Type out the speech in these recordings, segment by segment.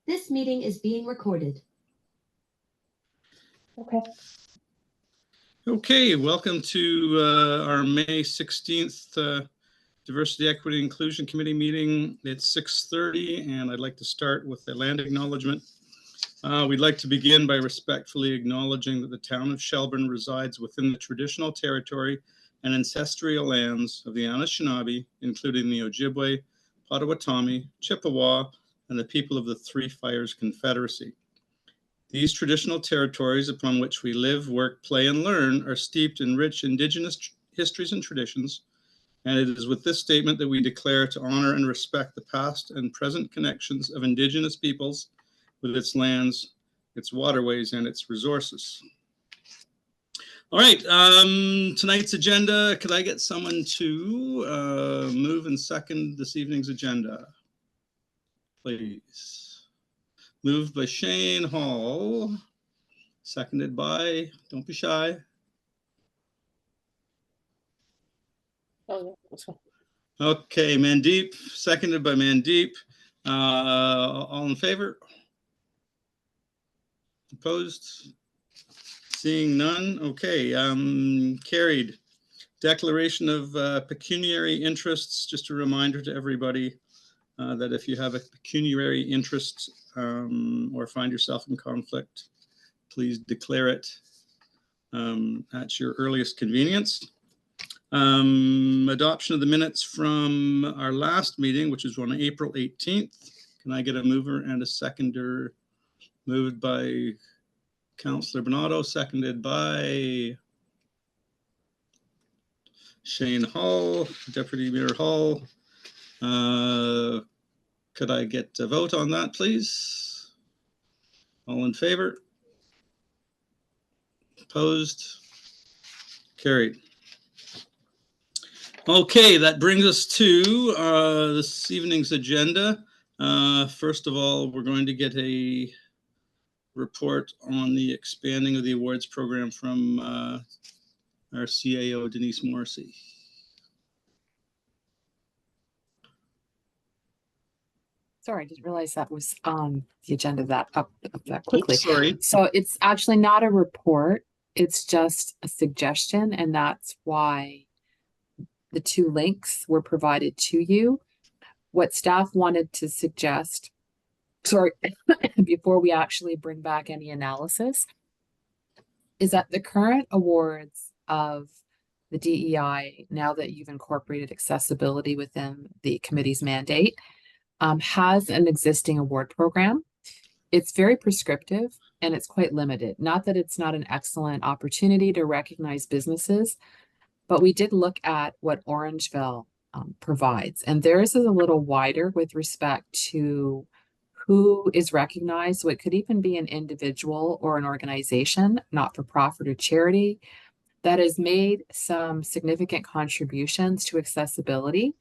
This meeting is being recorded. Okay. Okay, welcome to our May 16th Diversity, Equity, Inclusion Committee meeting. It's 6:30 and I'd like to start with the land acknowledgement. We'd like to begin by respectfully acknowledging that the town of Shelburne resides within the traditional territory and ancestral lands of the Anishinaabe, including the Ojibwe, Potawatomi, Chippewa, and the people of the Three Fires Confederacy. These traditional territories upon which we live, work, play, and learn are steeped in rich Indigenous histories and traditions, and it is with this statement that we declare to honor and respect the past and present connections of Indigenous peoples with its lands, its waterways, and its resources. All right, tonight's agenda, could I get someone to move and second this evening's agenda, please? Moved by Shane Hall, seconded by, don't be shy. Oh, yeah. Okay, Mandeep, seconded by Mandeep. All in favor? Opposed? Seeing none. Okay, carried. Declaration of pecuniary interests. Just a reminder to everybody that if you have a pecuniary interest or find yourself in conflict, please declare it at your earliest convenience. Adoption of the minutes from our last meeting, which was on April 18th. Can I get a mover and a seconder? Moved by Councillor Bernardo, seconded by Shane Hall, Deputy Mayor Hall. Could I get a vote on that, please? All in favor? Opposed? Carried. Okay, that brings us to this evening's agenda. First of all, we're going to get a report on the expanding of the awards program from our CAO, Denise Morrissey. Sorry, I didn't realize that was on the agenda that up that quickly. Oops, sorry. So it's actually not a report. It's just a suggestion. And that's why the two links were provided to you. What staff wanted to suggest, sorry, before we actually bring back any analysis, is that the current awards of the DEI, now that you've incorporated accessibility within the committee's mandate, has an existing award program. It's very prescriptive and it's quite limited. Not that it's not an excellent opportunity to recognize businesses, but we did look at what Orangeville provides. And theirs is a little wider with respect to who is recognized. So it could even be an individual or an organization, not for profit or charity, that has made some significant contributions to accessibility.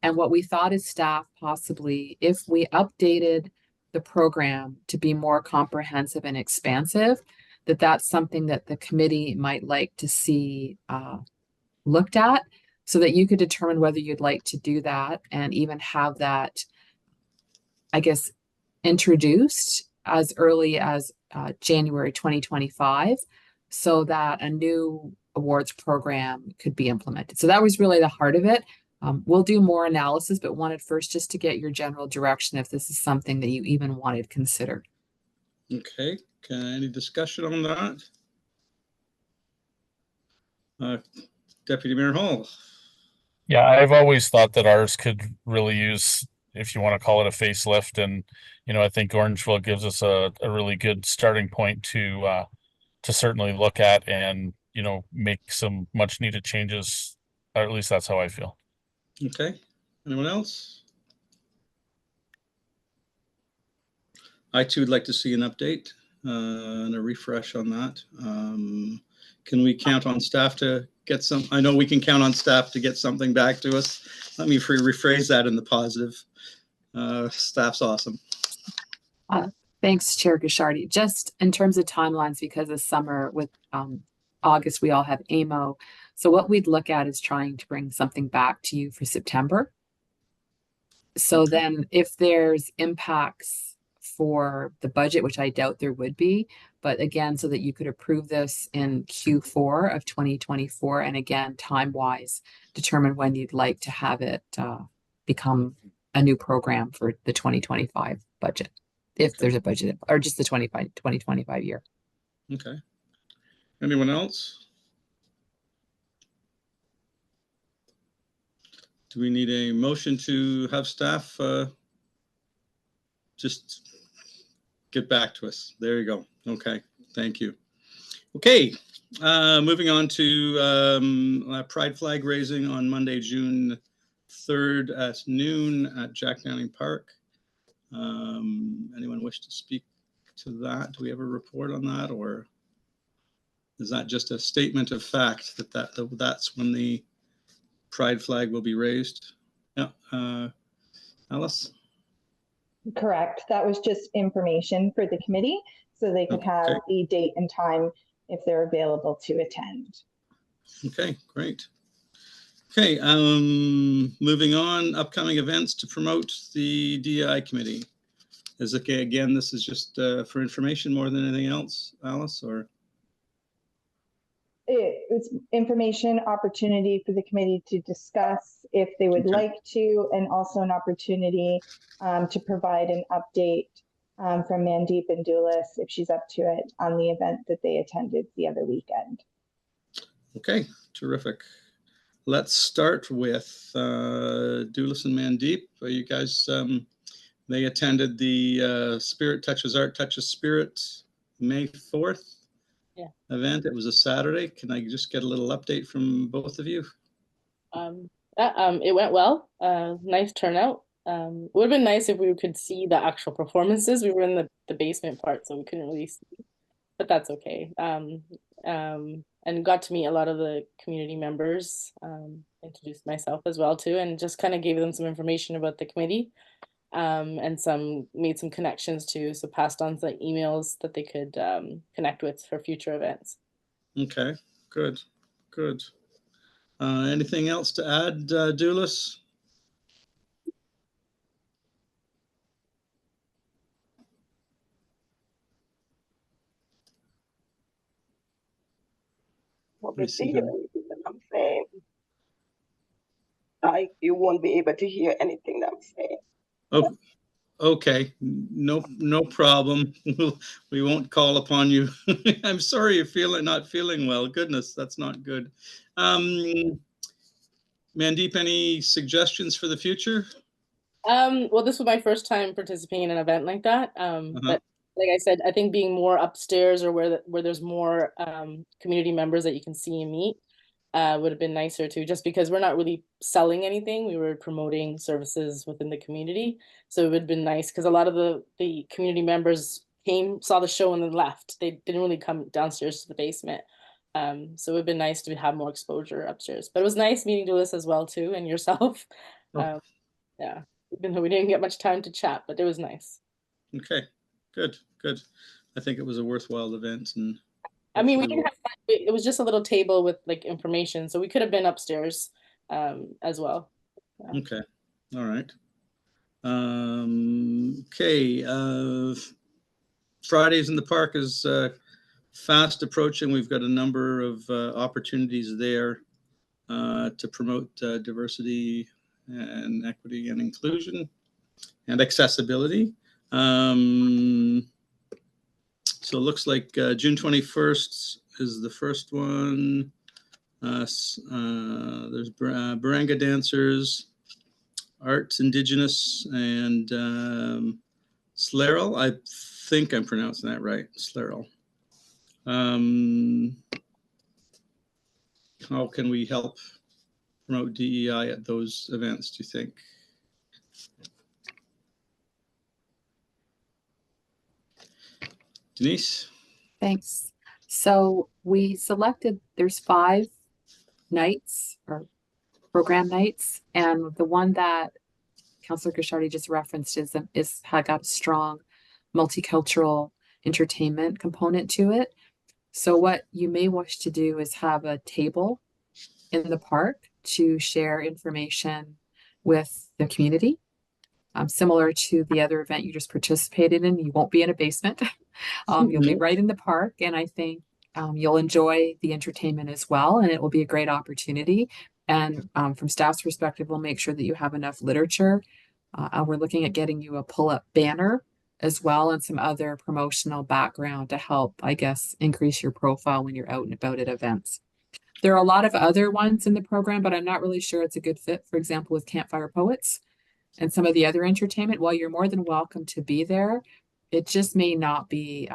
And what we thought as staff, possibly, if we updated the program to be more comprehensive and expansive, that's something that the committee might like to see looked at, so that you could determine whether you'd like to do that and even have that, I guess, introduced as early as January 2025, so that a new awards program could be implemented. So that was really the heart of it. We'll do more analysis, but wanted first just to get your general direction if this is something that you even wanted considered. Okay, any discussion on that? Deputy Mayor Hall. Yeah, I've always thought that ours could really use, if you want to call it a facelift, and I think Orangeville gives us a really good starting point to certainly look at and make some much needed changes, or at least that's how I feel. Okay, anyone else? I too would like to see an update and a refresh on that. Can we count on staff to get some? I know we can count on staff to get something back to us. Let me rephrase that in the positive. Staff's awesome. Thanks, Chair Gashardi. Just in terms of timelines, because this summer with August, we all have AMO. So what we'd look at is trying to bring something back to you for September. So then if there's impacts for the budget, which I doubt there would be, but again, so that you could approve this in Q4 of 2024, and again, time-wise, determine when you'd like to have it become a new program for the 2025 budget, if there's a budget, or just the 2025 year. Okay. Anyone else? Do we need a motion to have staff just get back to us? There you go. Okay, thank you. Okay, moving on to Pride flag raising on Monday, June 3rd at noon at Jack Downing Park. Anyone wish to speak to that? Do we have a report on that, or is that just a statement of fact that that's when the Pride flag will be raised? Yeah, Alice? Correct. That was just information for the committee so they could have the date and time if they're available to attend. Okay, great. Okay, moving on, upcoming events to promote the DEI committee. Is it, again, this is just for information more than anything else, Alice, or? It's information, opportunity for the committee to discuss if they would like to, and also an opportunity to provide an update from Mandeep and Doulis, if she's up to it, on the event that they attended the other weekend. Okay, terrific. Let's start with Doulis and Mandeep. You guys, they attended the Spirit Touches Art, Touches Spirit, May 4th. Event. It was a Saturday. Can I just get a little update from both of you? It went well. Nice turnout. It would have been nice if we could see the actual performances. We were in the basement part, so we couldn't really see, but that's okay. And got to meet a lot of the community members, introduced myself as well too, and just kind of gave them some information about the committee. And made some connections too, so passed on some emails that they could connect with for future events. Okay, good. Anything else to add, Doulis? I'm saying, you won't be able to hear anything that I'm saying. Oh, okay. No problem. We won't call upon you. I'm sorry you're not feeling well. Goodness, that's not good. Mandeep, any suggestions for the future? Well, this was my first time participating in an event like that. But like I said, I think being more upstairs or where there's more community members that you can see and meet would have been nicer too, just because we're not really selling anything. We were promoting services within the community. So it would have been nice because a lot of the community members saw the show and then left. They didn't really come downstairs to the basement. So it would have been nice to have more exposure upstairs. But it was nice meeting Doulis as well too, and yourself. Yeah, even though we didn't get much time to chat, but it was nice. Okay, good. I think it was a worthwhile event, and I mean, we didn't have it was just a little table with like information, so we could have been upstairs as well. Yeah. Okay, all right. Okay, Fridays in the Park is fast approaching. We've got a number of opportunities there to promote diversity and equity and inclusion and accessibility. So it looks like June 21st is the first one. There's Baranga dancers, Arts Indigenous, and Slarel. I think I'm pronouncing that right, Slarel. How can we help promote DEI at those events, do you think? Denise? Thanks. So we selected, there's 5 nights or program nights, and the one that Councillor Gashardi just referenced has got a strong multicultural entertainment component to it. So what you may wish to do is have a table in the park to share information with the community. Similar to the other event you just participated in, you won't be in a basement. You'll be right in the park, and I think you'll enjoy the entertainment as well, and it will be a great opportunity. And from staff's perspective, we'll make sure that you have enough literature. We're looking at getting you a pull-up banner as well, and some other promotional background to help, I guess, increase your profile when you're out and about at events. There are a lot of other ones in the program, but I'm not really sure it's a good fit, for example, with Campfire Poets and some of the other entertainment. While you're more than welcome to be there, it just may not be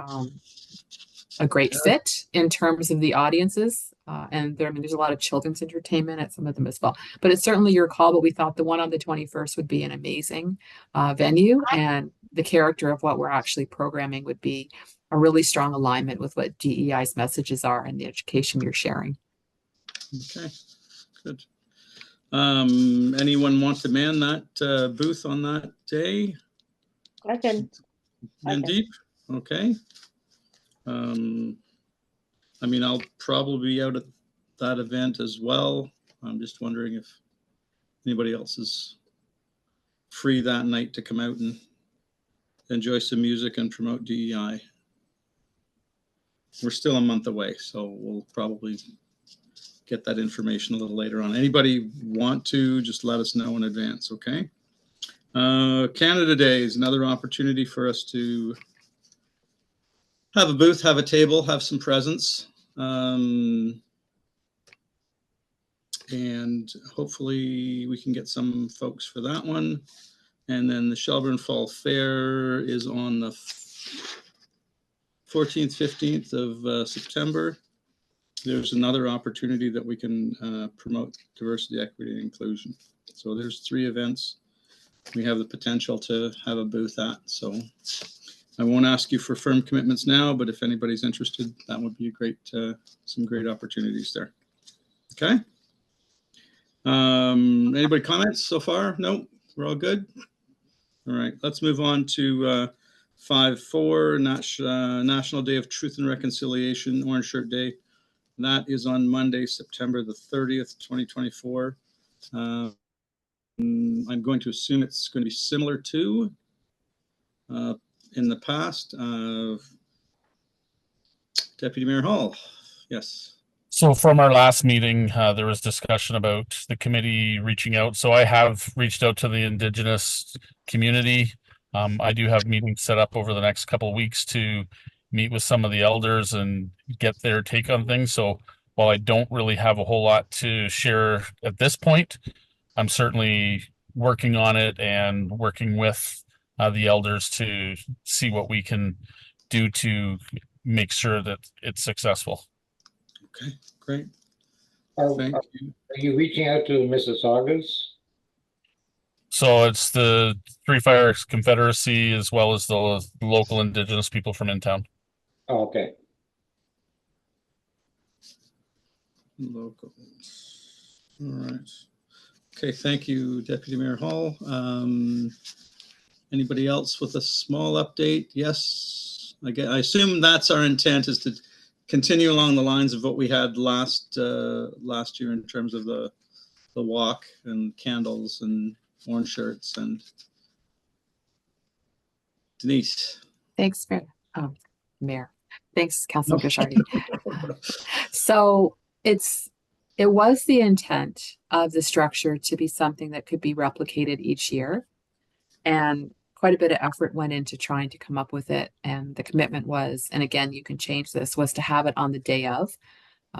a great fit in terms of the audiences. And there, I mean, there's a lot of children's entertainment at some of them as well. But it's certainly your call. But we thought the one on the 21st would be an amazing venue, and the character of what we're actually programming would be a really strong alignment with what DEI's messages are and the education you're sharing. Okay, good. Anyone want to man that booth on that day? I can. Mandeep? Okay. I mean, I'll probably be out at that event as well. I'm just wondering if anybody else is free that night to come out and enjoy some music and promote DEI. We're still a month away, so we'll probably get that information a little later on. Anybody want to, just let us know in advance, okay? Canada Day is another opportunity for us to have a booth, have a table, have some presents. And hopefully we can get some folks for that one. And then the Shelburne Fall Fair is on the 14th, 15th of September. There's another opportunity that we can promote diversity, equity, and inclusion. So there's 3 events we have the potential to have a booth at. So I won't ask you for firm commitments now, but if anybody's interested, that would be a great, some great opportunities there. Okay. Anybody comments so far? No, we're all good. All right, let's move on to 5-4, National Day of Truth and Reconciliation, Orange Shirt Day. That is on Monday, September the 30th, 2024. I'm going to assume it's going to be similar to in the past. Deputy Mayor Hall, yes. So from our last meeting, there was discussion about the committee reaching out. So I have reached out to the Indigenous community. I do have meetings set up over the next couple of weeks to meet with some of the elders and get their take on things. So while I don't really have a whole lot to share at this point, I'm certainly working on it and working with the elders to see what we can do to make sure that it's successful. Okay, great. Thank you. Are you reaching out to Mississaugas? So it's the Three Fires Confederacy as well as the local Indigenous people from in town. Oh, okay. Local. All right. Okay, thank you, Deputy Mayor Hall. Anybody else with a small update? Yes, I assume that's our intent, is to continue along the lines of what we had last year in terms of the walk and candles and orange shirts. And Denise. Thanks, Mayor. Thanks, Councilor Bishardi. So it was the intent of the structure to be something that could be replicated each year. And quite a bit of effort went into trying to come up with it. And the commitment was, and again, you can change this, was to have it on the day of.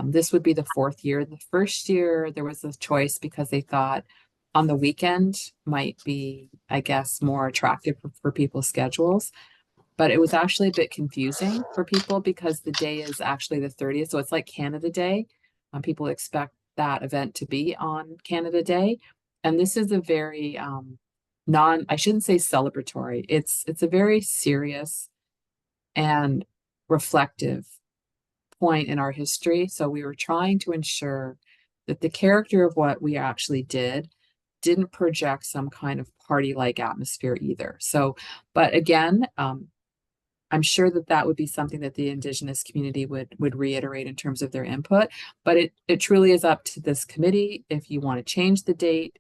This would be the 4th year. The first year, there was a choice because they thought on the weekend might be, I guess, more attractive for people's schedules. But it was actually a bit confusing for people because the day is actually the 30th. So it's like Canada Day. People expect that event to be on Canada Day. And this is a very I shouldn't say celebratory. It's a very serious and reflective point in our history. So we were trying to ensure that the character of what we actually didn't project some kind of party-like atmosphere either. So, but again, I'm sure that would be something that the Indigenous community would reiterate in terms of their input, but it truly is up to this committee if you want to change the date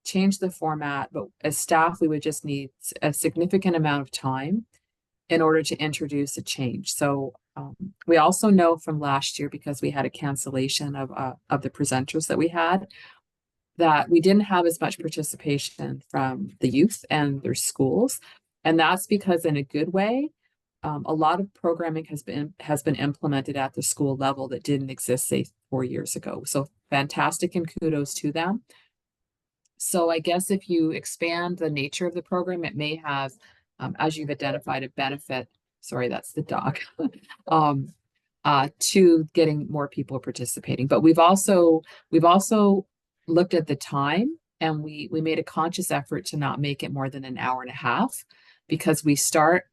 change the format, but as staff, we would just need a significant amount of time in order to introduce a change. So we also know from last year, because we had a cancellation of the presenters that we had, that we didn't have as much participation from the youth and their schools. And that's because, in a good way, a lot of programming has been implemented at the school level that didn't exist, say, 4 years ago. So fantastic, and kudos to them. So I guess if you expand the nature of the program, it may have, as you've identified, a benefit. Sorry, that's the dog. To getting more people participating. But we've also looked at the time, and we made a conscious effort to not make it more than an hour and a half, because we start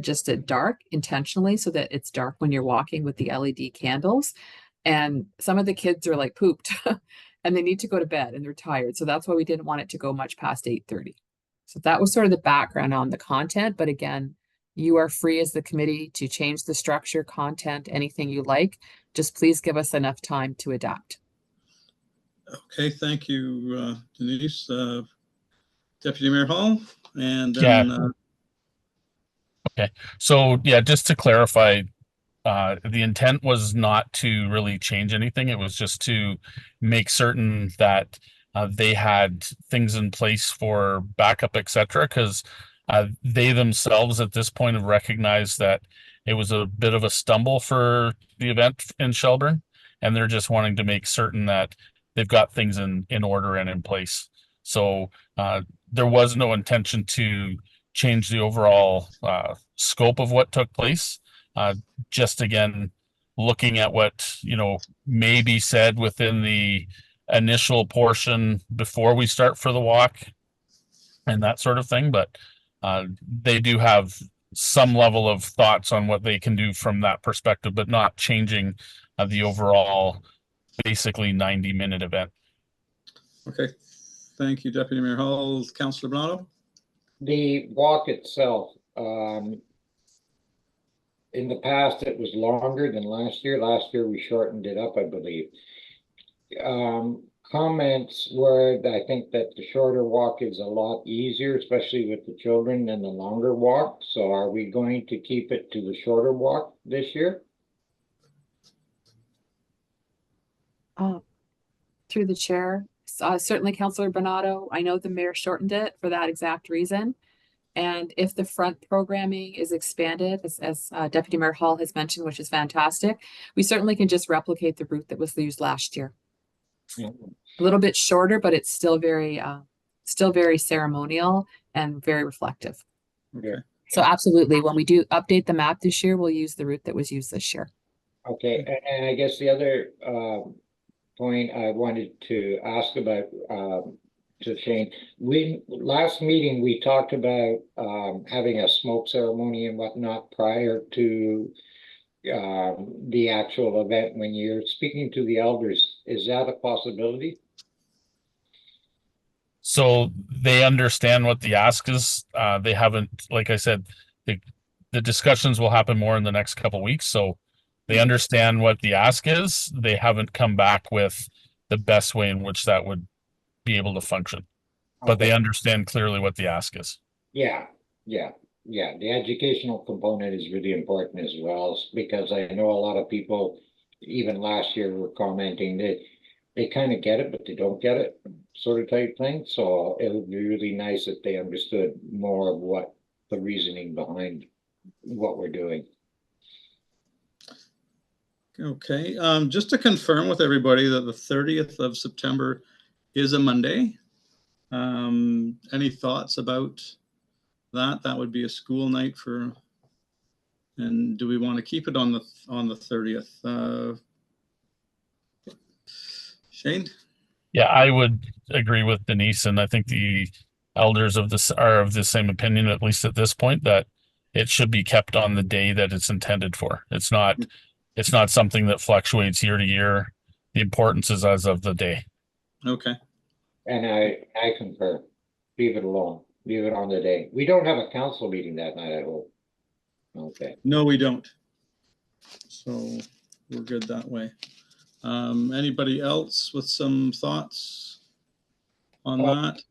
just at dark intentionally, so that it's dark when you're walking with the LED candles. And some of the kids are like pooped and they need to go to bed and they're tired. So that's why we didn't want it to go much past 8:30. So that was sort of the background on the content. But again, you are free as the committee to change the structure, content, anything you like. Just please give us enough time to adapt. Okay, thank you, Denise. Deputy Mayor Hall, and Yeah. then Okay. So yeah, just to clarify, the intent was not to really change anything. It was just to make certain that they had things in place for backup, etc. Because they themselves at this point have recognized that it was a bit of a stumble for the event in Shelburne, and they're just wanting to make certain that they've got things in order and in place. So there was no intention to change the overall scope of what took place. Just again, looking at what, may be said within the initial portion before we start for the walk and that sort of thing. But they do have some level of thoughts on what they can do from that perspective, but not changing the overall basically 90-minute event. okay, thank you, Deputy Mayor Hall. Councillor Bonato? The walk itself, in the past, it was longer than last year. Last year, we shortened it up, I believe. Comments were, I think that the shorter walk is a lot easier, especially with the children, than the longer walk. So are we going to keep it to the shorter walk this year? Through the chair, certainly Councillor Bonato, I know the mayor shortened it for that exact reason. And if the front programming is expanded, as Deputy Mayor Hall has mentioned, which is fantastic, we certainly can just replicate the route that was used last year. Yeah. A little bit shorter, but it's still very ceremonial and very reflective. Okay. So absolutely, when we do update the map this year, we'll use the route that was used this year. Okay, and I guess the other point I wanted to ask about to Shane, last meeting we talked about having a smoke ceremony and whatnot prior to the actual event. When you're speaking to the elders, is that a possibility? So they understand what the ask is. They haven't, like I said, the discussions will happen more in the next couple of weeks. So they understand what the ask is. They haven't come back with the best way in which that would be able to function. But they understand clearly what the ask is. Yeah. The educational component is really important as well, because I know a lot of people, even last year, were commenting that they kind of get it, but they don't get it, sort of type thing. So it would be really nice if they understood more of what the reasoning behind what we're doing. Okay, just to confirm with everybody that the 30th of September is a Monday. Any thoughts about that? That would be a school night for, and do we want to keep it on the 30th? Shane? Yeah, I would agree with Denise, and I think the elders of this are of the same opinion, at least at this point, that it should be kept on the day that it's intended for. It's not something that fluctuates year to year. The importance is as of the day. Okay. And I concur. Leave it alone. Leave it on the day. We don't have a council meeting that night, I hope. Okay. No, we don't. So we're good that way. Anybody else with some thoughts on that?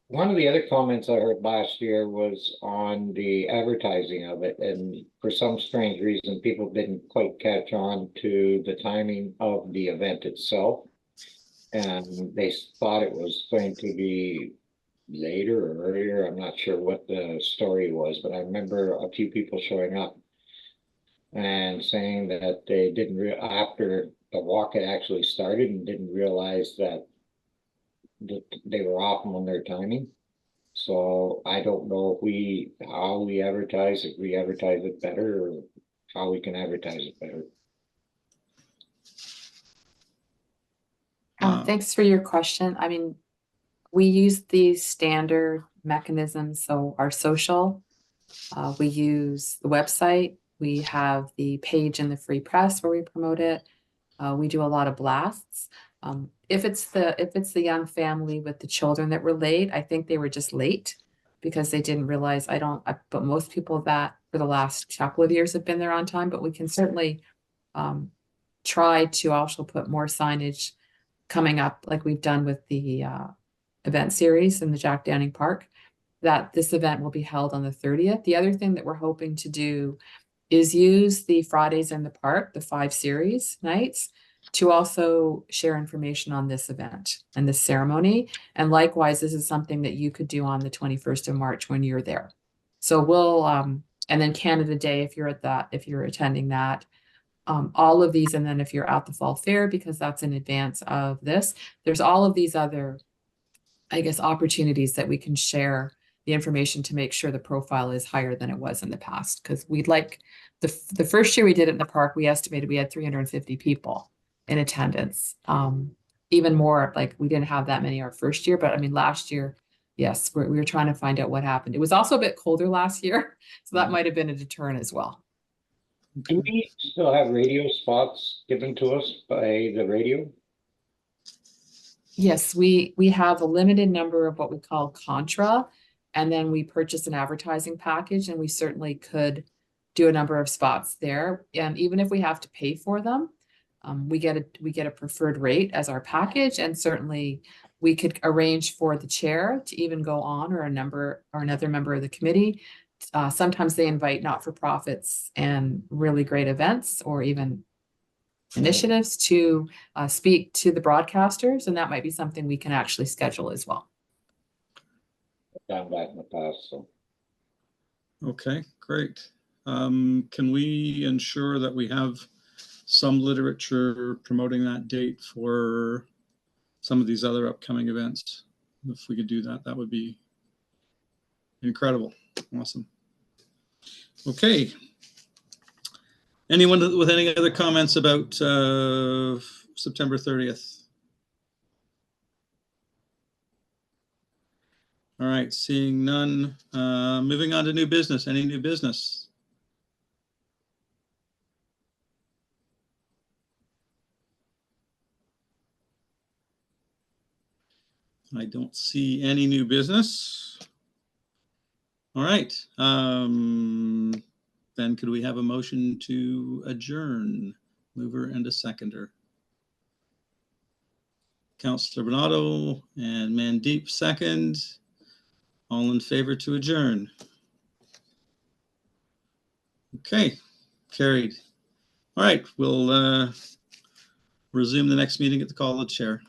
One of the other comments I heard last year was on the advertising of it, and for some strange reason, people didn't quite catch on to the timing of the event itself. And they thought it was going to be later or earlier. I'm not sure what the story was, but I remember a few people showing up and saying that they didn't after the walk had actually started and didn't realize that they were off on their timing. So I don't know if how we advertise, if we advertise it better or how we can advertise it better. Thanks for your question. I mean, we use these standard mechanisms. So our social, we use the website, we have the page in the Free Press where we promote it. We do a lot of blasts. If it's the young family with the children that were late, I think they were just late because they didn't realize but most people that for the last couple of years have been there on time, but we can certainly try to also put more signage coming up like we've done with the event series in the Jack Downing Park, that this event will be held on the 30th. The other thing that we're hoping to do is use the Fridays in the Park, the 5 series nights, to also share information on this event and this ceremony. And likewise, this is something that you could do on the 21st of March when you're there. So we'll, and then Canada Day, if you're attending that, all of these, and then if you're at the Fall Fair, because that's in advance of this, there's all of these other, I guess, opportunities that we can share the information to make sure the profile is higher than it was in the past. Because we'd like, the first year we did it in the park, we estimated we had 350 people in attendance. Even more, like we didn't have that many our first year, but I mean, last year, yes, we were trying to find out what happened. It was also a bit colder last year, so that might have been a deterrent as well. Do we still have radio spots given to us by the radio? Yes, we have a limited number of what we call contra, and then we purchase an advertising package, and we certainly could do a number of spots there. And even if we have to pay for them, we get a preferred rate as our package, and certainly we could arrange for the chair to even go on, or another member of the committee. Sometimes they invite not-for-profits and really great events or even initiatives to speak to the broadcasters, and that might be something we can actually schedule as well. I've done that in the past, so. Okay, great. Can we ensure that we have some literature promoting that date for some of these other upcoming events? If we could do that, that would be incredible. Awesome. Okay. Anyone with any other comments about September 30th? All right, seeing none. Moving on to new business. Any new business? I don't see any new business. All right. Then could we have a motion to adjourn? Mover and a seconder. Councillor Bernardo and Mandeep second. All in favor to adjourn? Okay, carried. All right, we'll resume the next meeting at the call of the chair.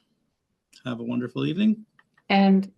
Have a wonderful evening. And